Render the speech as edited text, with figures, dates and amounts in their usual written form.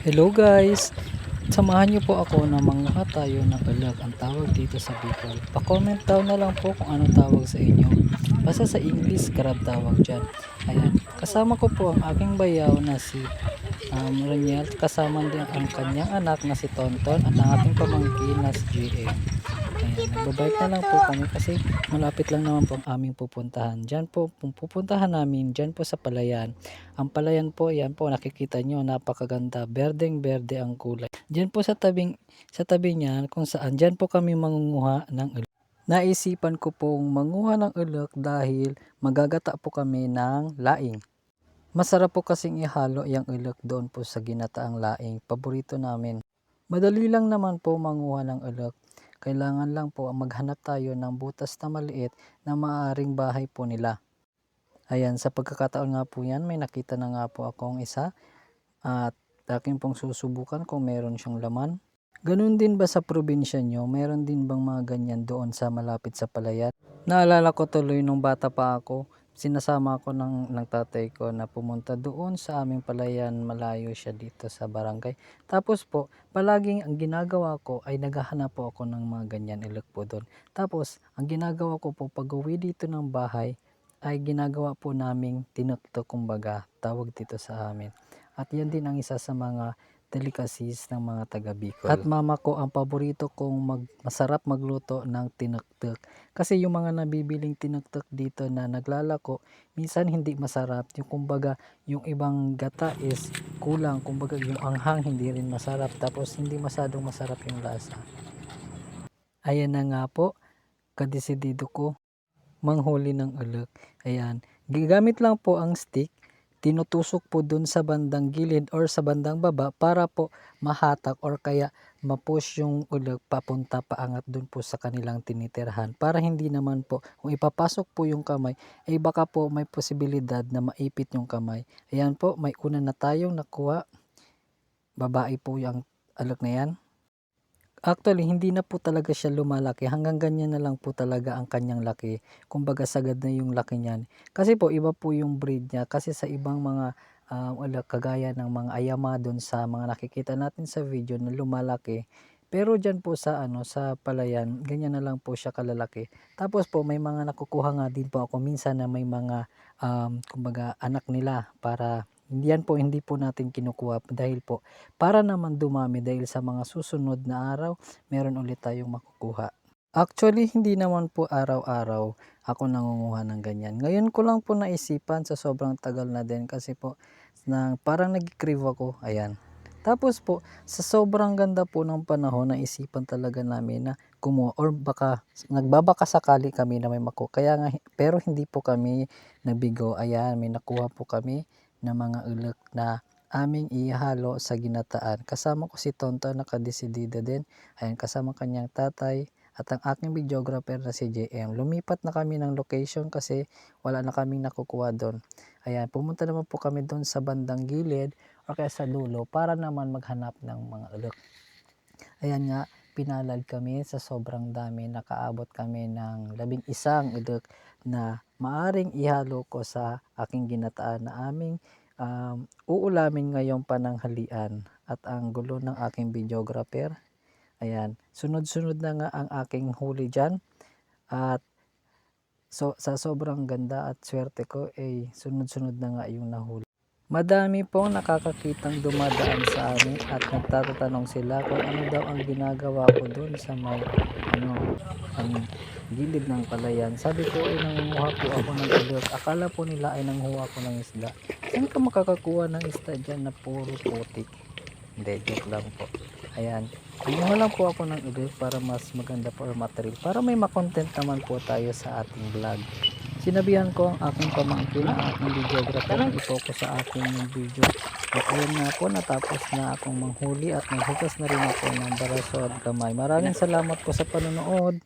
Hello guys! Samahan niyo po ako na manguha tayo ng ulag, ang tawag dito sa Bicol. Pa-comment down na lang po kung anong tawag sa inyo. Basta sa English, crab tawag dyan. Ayan, kasama ko po ang aking bayaw na si Raniel. Kasama din ang kanyang anak na si Tonton at ang aking pamangkin na si GM. Ayan, nagbabike na lang po kami kasi malapit lang naman po ang aming pupuntahan. Diyan po, pupuntahan namin, diyan po sa Palayan. Ang Palayan po, yan po, nakikita nyo, napakaganda. Berdeng berde ang kulay. Diyan po sa tabi niyan, kung saan, diyan po kami mangunguha ng ulok. Naisipan ko pong manguha ng ulok dahil magagata po kami ng laing. Masarap po kasing ihalo yung ulok doon po sa ginataang laing. Paborito namin. Madali lang naman po manguha ng ulok. Kailangan lang po maghanap tayo ng butas na maliit na maaaring bahay po nila. Ayan, sa pagkakataon nga po yan, may nakita na nga po akong isa at akin pong susubukan kung meron siyang laman. Ganun din ba sa probinsya nyo? Meron din bang mga ganyan doon sa malapit sa palayan? Naalala ko tuloy nung bata pa ako, sinasama ko ng tatay ko na pumunta doon sa aming palayan, malayo siya dito sa barangay. Tapos po, palaging ang ginagawa ko ay naghahanap po ako ng mga ganyan ilok po doon. Tapos, ang ginagawa ko po pag uwi dito ng bahay, ay ginagawa po naming tinuktok, kumbaga, tawag dito sa amin. At yan din ang isa sa mga delicacies ng mga taga Bicol. At mama ko ang paborito kong masarap magluto ng tinuktok. Kasi yung mga nabibiling tinuktok dito na naglalako, minsan hindi masarap. Yung kumbaga, yung ibang gata is kulang. Kumbaga, yung anghang hindi rin masarap. Tapos hindi masadong masarap yung lasa. Ayan na nga po, kadesidido ko manghuli ng ulok. Ayan, gigamit lang po ang stick, tinutusok po dun sa bandang gilid or sa bandang baba para po mahatak or kaya mapush yung ulok papunta paangat dun po sa kanilang tinitirhan, para hindi naman po kung ipapasok po yung kamay ay baka po may posibilidad na maipit yung kamay. Ayan po, may una na tayong nakuha, babae po yung ulok na yan. Actually, hindi na po talaga siya lumalaki. Hanggang ganyan na lang po talaga ang kanyang laki. Kumbaga sagad na yung laki niyan. Kasi po iba po yung breed niya. Kasi sa ibang mga kagaya ng mga ayama doon sa mga nakikita natin sa video na lumalaki. Pero dyan po sa sa palayan, ganyan na lang po siya kalalaki. Tapos po may mga nakukuha nga din po ako minsan na may mga kumbaga anak nila, para hindi po natin kinukuha dahil po para naman dumami, dahil sa mga susunod na araw meron ulit tayong makukuha. Actually, hindi naman po araw-araw ako nangunguha ng ganyan. Ngayon ko lang po naisipan sa sobrang tagal na din, kasi po parang nag-crave ako. Ayan. Tapos po, sa sobrang ganda po ng panahon, naisipan talaga namin na kumuha, or baka nagbabaka sakali kami na may makuha. Kaya nga, pero hindi po kami nabigo. Ayan, may nakuha po kami na mga ulok na aming ihalo sa ginataan. Kasama ko si Tonto, nakadesidido din. Ayan, kasama kanyang tatay at ang aking videographer na si JM. Lumipat na kami ng location kasi wala na kaming nakukuha doon. Ayan, pumunta naman po kami doon sa bandang gilid o kaya sa dulo para naman maghanap ng mga ulok. Ayan nga, pinalad kami sa sobrang dami. Nakaabot kami ng 11 ulok na maaring ihalo ko sa aking ginataan na aming uulamin ngayong pananghalian. At ang gulo ng aking videographer, ayan, sunod-sunod na nga ang aking huli dyan. At sa sobrang ganda at swerte ko ay sunod-sunod na nga yung nahuli. Madami pong nakakakitang dumadaan sa amin at nagtatanong sila kung ano daw ang ginagawa ko doon sa may ang gilid ng palayan. Sabi ko ay nangunguha po ako ng ulok. Akala po nila ay nanguha ako ng isda. Saan ka makakakuha ng isda dyan na puro putik? Hindi, joke lang po. Ayan, nanguha lang po ako ng ulok para mas maganda po or material, para may makontent naman po tayo sa ating vlog. Sinabihan ko ang aking pamangkin, ang aking videographer, na i-focus sa aking video. At ayun nga po, natapos na akong manghuli at naghugas na rin ako ng baraso at kamay. Maraming salamat po sa panonood.